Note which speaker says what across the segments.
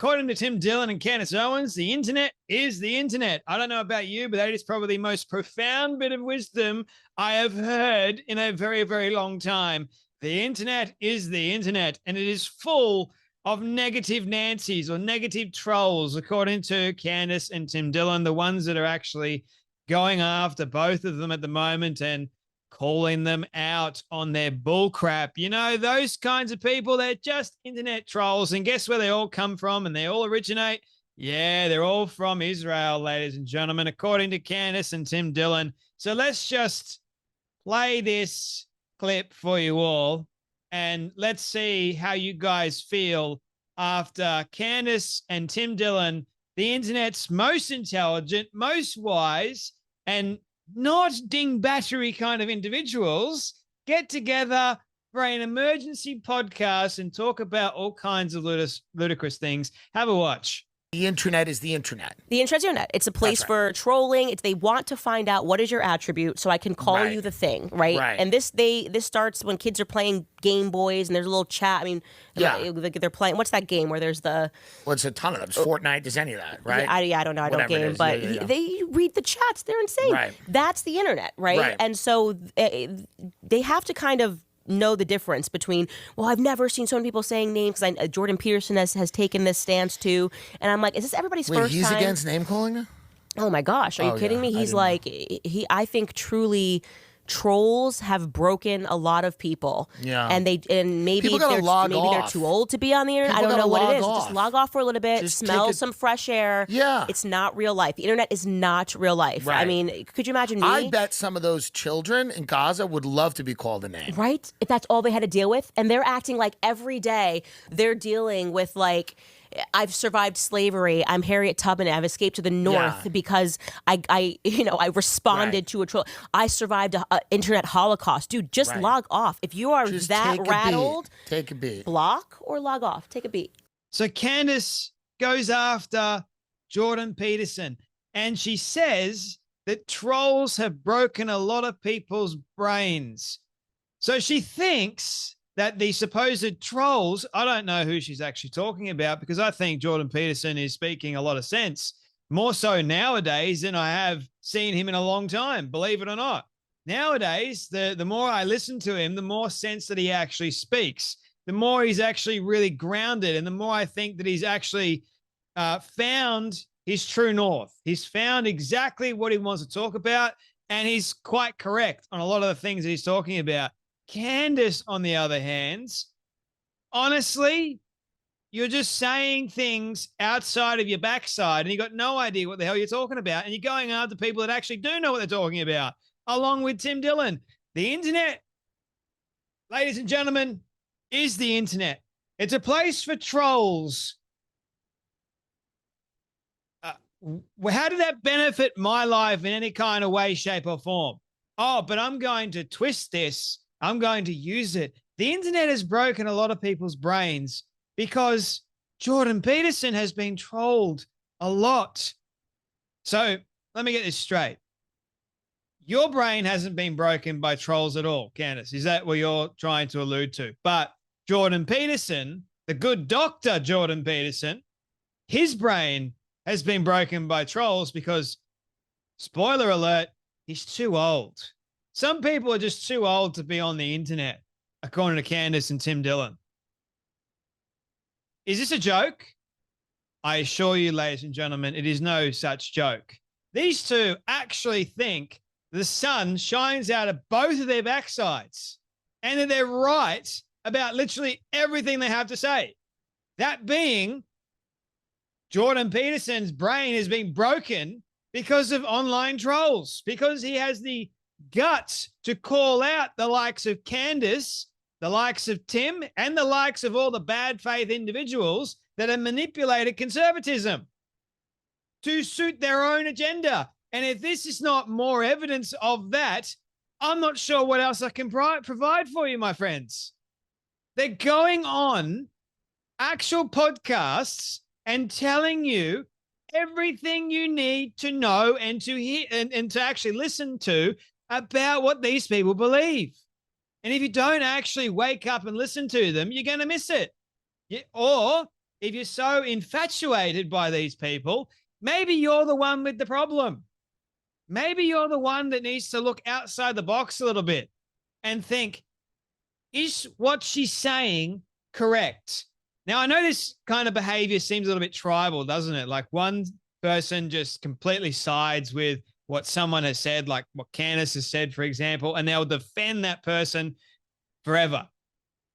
Speaker 1: According to Tim Dillon and Candace Owens, the internet is the internet. I don't know about you, but that is probably the most profound bit of wisdom I have heard in a very, very long time. The internet is the internet, and it is full of negative Nancy's or negative trolls, according to Candace and Tim Dillon, the ones that are actually going after both of them at the moment and calling them out on their bullcrap. You know, those kinds of people, they're just internet trolls. And guess where they all come from and they all originate? Yeah, they're all from Israel, ladies and gentlemen, according to Candace and Tim Dillon. So let's just play this clip for you all and let's see how you guys feel after Candace and Tim Dillon, the internet's most intelligent, most wise, and not ding battery kind of individuals, get together for an emergency podcast and talk about all kinds of ludicrous things. Have a watch.
Speaker 2: The internet is the internet.
Speaker 3: The internet's the internet. It's a place for trolling. They want to find out what is your attribute so I can call you the thing, right? And this starts when kids are playing Game Boys and there's a little chat. I mean, they're playing. What's that game where there's the?
Speaker 2: Well, it's a ton of them. Fortnite, does any of that, right?
Speaker 3: I don't know. I don't game, but they read the chats. They're insane.
Speaker 2: Right.
Speaker 3: That's the internet, right? And so they have to kind of know the difference between, well, I've never seen so many people saying names because Jordan Peterson has taken this stance too, and I'm like, is this everybody's first time?
Speaker 2: He's against name calling?
Speaker 3: Oh my gosh, are you kidding me? He's like, I think truly trolls have broken a lot of people. Yeah. And maybe they're too old to be on the internet. I don't know what it is. Just log off for a little bit, smell some fresh air.
Speaker 2: Yeah.
Speaker 3: It's not real life. The internet is not real life. Right. I mean, could you imagine me?
Speaker 2: I bet some of those children in Gaza would love to be called a name.
Speaker 3: Right? If that's all they had to deal with. And they're acting like every day they're dealing with like, I've survived slavery. I'm Harriet Tubman. I've escaped to the north because I responded to a troll. I survived an internet holocaust. Dude, just log off. If you are that rattled,
Speaker 2: take a beat.
Speaker 3: Block or log off. Take a beat.
Speaker 1: So Candace goes after Jordan Peterson, and she says that trolls have broken a lot of people's brains. So she thinks that the supposed trolls, I don't know who she's actually talking about, because I think Jordan Peterson is speaking a lot of sense, more so nowadays than I have seen him in a long time, believe it or not. Nowadays, the more I listen to him, the more sense that he actually speaks, the more he's actually really grounded, and the more I think that he's actually found his true north. He's found exactly what he wants to talk about, and he's quite correct on a lot of the things that he's talking about. Candace, on the other hand, honestly, you're just saying things outside of your backside and you got no idea what the hell you're talking about. And you're going after people that actually do know what they're talking about, along with Tim Dillon. The internet, ladies and gentlemen, is the internet. It's a place for trolls. How did that benefit my life in any kind of way, shape, or form? Oh, but I'm going to twist this. I'm going to use it. The internet has broken a lot of people's brains because Jordan Peterson has been trolled a lot. So let me get this straight. Your brain hasn't been broken by trolls at all, Candace. Is that what you're trying to allude to? But Jordan Peterson, the good doctor Jordan Peterson, his brain has been broken by trolls because, spoiler alert, he's too old. Some people are just too old to be on the internet, according to Candace and Tim Dillon. Is this a joke? I assure you, ladies and gentlemen, it is no such joke. These two actually think the sun shines out of both of their backsides and that they're right about literally everything they have to say. That being, Jordan Peterson's brain has been broken because of online trolls, because he has the guts to call out the likes of Candace, the likes of Tim, and the likes of all the bad faith individuals that have manipulated conservatism to suit their own agenda. And if this is not more evidence of that, I'm not sure what else I can provide for you, my friends. They're going on actual podcasts and telling you everything you need to know and to hear and to actually listen to about what these people believe. And if you don't actually wake up and listen to them, you're going to miss it. Or if you're so infatuated by these people, maybe you're the one with the problem. Maybe you're the one that needs to look outside the box a little bit and think, is what she's saying correct? Now, I know this kind of behavior seems a little bit tribal, doesn't it? Like one person just completely sides with what someone has said, like what Candace has said, for example, and they'll defend that person forever.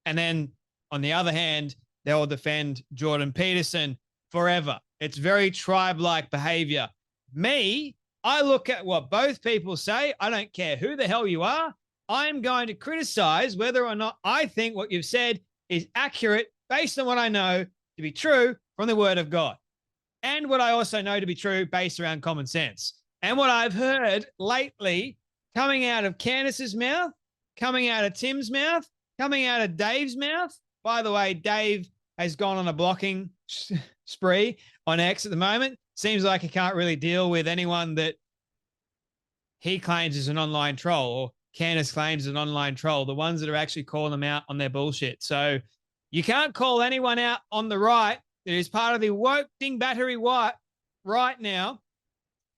Speaker 1: And then on the other hand, they'll defend Jordan Peterson forever. It's very tribe-like behavior. Me, I look at what both people say. I don't care who the hell you are. I'm going to criticize whether or not I think what you've said is accurate based on what I know to be true from the word of God, and what I also know to be true based around common sense. And what I've heard lately coming out of Candace's mouth, coming out of Tim's mouth, coming out of Dave's mouth. By the way, Dave has gone on a blocking spree on X at the moment. Seems like he can't really deal with anyone that he claims is an online troll, or Candace claims is an online troll, the ones that are actually calling them out on their bullshit. So you can't call anyone out on the right that is part of the woke ding battery right now.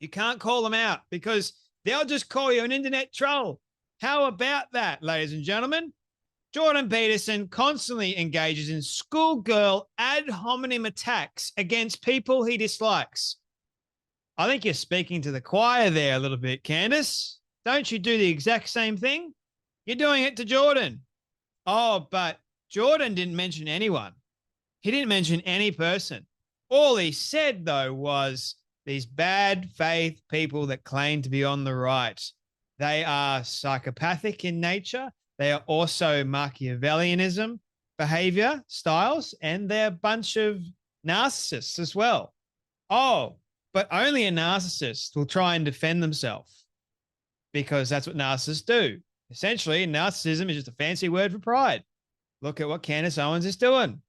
Speaker 1: You can't call them out because they'll just call you an internet troll. How about that, ladies and gentlemen? Jordan Peterson constantly engages in schoolgirl ad hominem attacks against people he dislikes. I think you're speaking to the choir there a little bit, Candace. Don't you do the exact same thing? You're doing it to Jordan. Oh, but Jordan didn't mention anyone. He didn't mention any person. All he said, though, was these bad faith people that claim to be on the right. They are psychopathic in nature. They are also Machiavellianism behavior styles, and they're a bunch of narcissists as well. Oh, but only a narcissist will try and defend themselves because that's what narcissists do. Essentially, narcissism is just a fancy word for pride. Look at what Candace Owens is doing.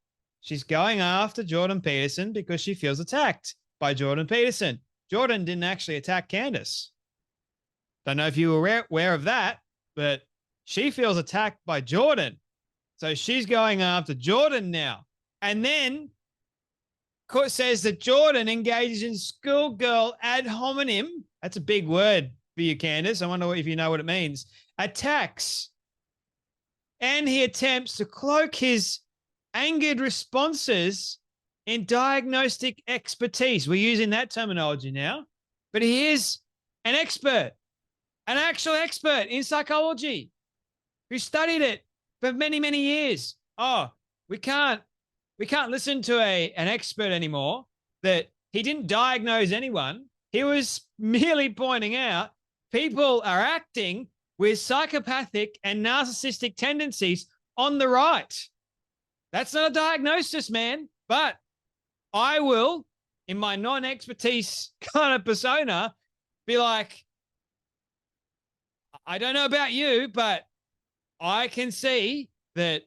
Speaker 1: She's going after Jordan Peterson because she feels attacked by Jordan Peterson. Jordan didn't actually attack Candace. Don't know if you were aware of that, but she feels attacked by Jordan. So she's going after Jordan now. And then court says that Jordan engages in schoolgirl ad hominem. That's a big word for you, Candace. I wonder if you know what it means. Attacks. And he attempts to cloak his angered responses in diagnostic expertise. We're using that terminology now. But he is an expert, an actual expert in psychology who studied it for many, many years. Oh, we can't listen to an expert anymore that he didn't diagnose anyone. He was merely pointing out people are acting with psychopathic and narcissistic tendencies on the right. That's not a diagnosis, man. But I will, in my non-expertise kind of persona, be like, I don't know about you, but I can see that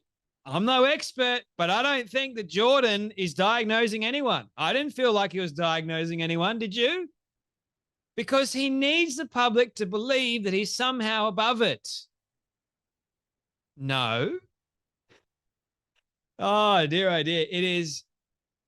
Speaker 1: I'm no expert, but I don't think that Jordan is diagnosing anyone. I didn't feel like he was diagnosing anyone. Did you? Because he needs the public to believe that he's somehow above it. No. Oh, dear. It is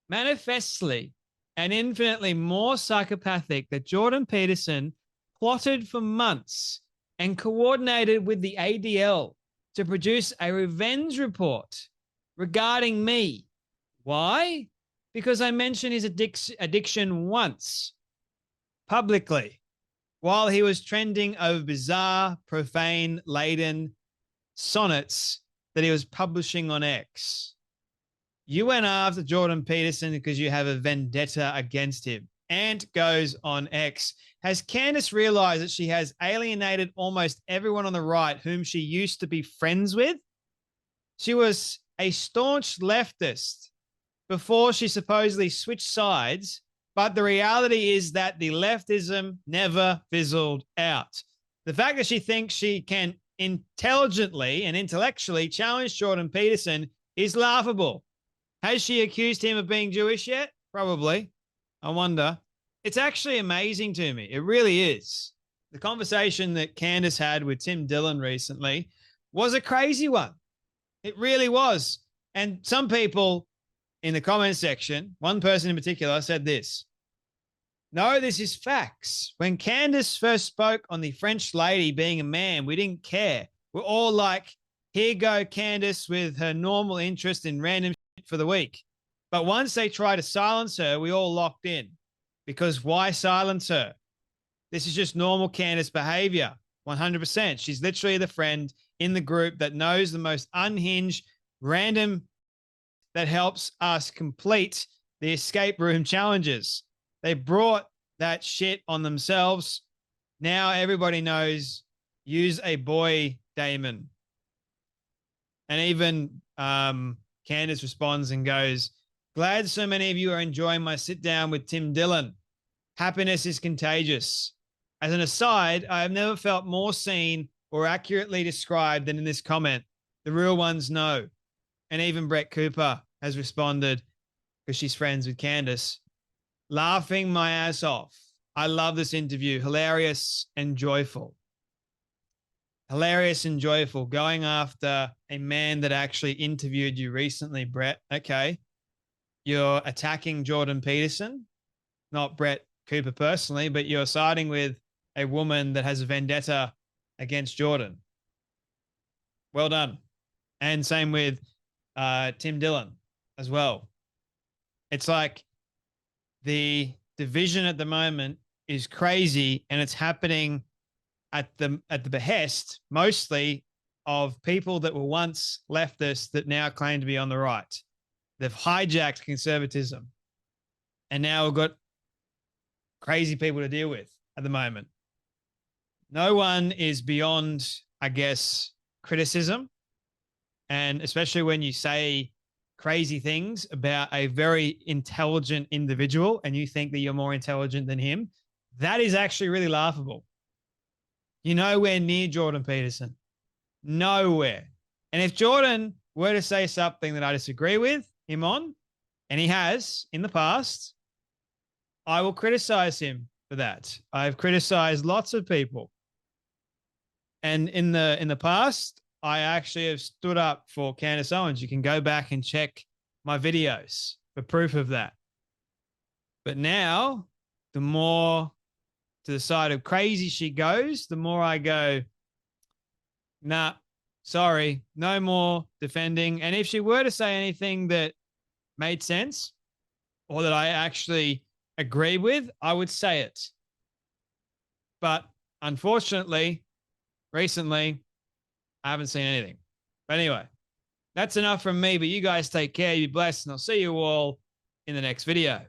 Speaker 1: manifestly and infinitely more psychopathic that Jordan Peterson plotted for months and coordinated with the ADL to produce a revenge report regarding me. Why? Because I mentioned his addiction once, publicly, while he was trending over bizarre, profane-laden sonnets that he was publishing on X. You went after Jordan Peterson because you have a vendetta against him. Ant goes on X. Has Candace realized that she has alienated almost everyone on the right whom she used to be friends with? She was a staunch leftist before she supposedly switched sides, but the reality is that the leftism never fizzled out. The fact that she thinks she can intelligently and intellectually challenge Jordan Peterson is laughable. Has she accused him of being Jewish yet? Probably. I wonder. It's actually amazing to me. It really is. The conversation that Candace had with Dillon recently was a crazy one. It really was. And some people in the comment section, one person in particular said this. No, this is facts. When Candace first spoke on the French lady being a man, we didn't care. We're all like, here go Candace with her normal interest in random shit for the week. But once they try to silence her, we all locked in. Because why silence her? This is just normal Candace behavior. 100%. She's literally the friend in the group that knows the most unhinged, random that helps us complete the escape room challenges. They brought that shit on themselves. Now everybody knows, use a boy, Damon. And even Candace responds and goes, glad so many of you are enjoying my sit down with Tim Dillon. Happiness is contagious. As an aside, I have never felt more seen or accurately described than in this comment. The real ones know. And even Brett Cooper has responded, because she's friends with Candace, laughing my ass off. I love this interview. Hilarious and joyful. Hilarious and joyful. Going after a man that actually interviewed you recently, Brett. Okay. You're attacking Jordan Peterson, not Brett Cooper personally, but you're siding with a woman that has a vendetta against Jordan. Well done. And same with Tim Dillon as well. It's like the division at the moment is crazy, and it's happening at the behest mostly of people that were once leftists that now claim to be on the right. They've hijacked conservatism, and now we've got crazy people to deal with at the moment. No one is beyond, I guess, criticism, and especially when you say crazy things about a very intelligent individual and you think that you're more intelligent than him, that is actually really laughable. You're nowhere near Jordan Peterson. Nowhere. And if Jordan were to say something that I disagree with him on, and he has in the past, I will criticize him for that. I've criticized lots of people. And in the past, I actually have stood up for Candace Owens. You can go back and check my videos for proof of that. But now, the more to the side of crazy she goes, the more I go, nah, sorry, no more defending. And if she were to say anything that made sense or that I actually agree with, I would say it. But unfortunately, recently, I haven't seen anything. But anyway, that's enough from me. But you guys take care. You be blessed. And I'll see you all in the next video.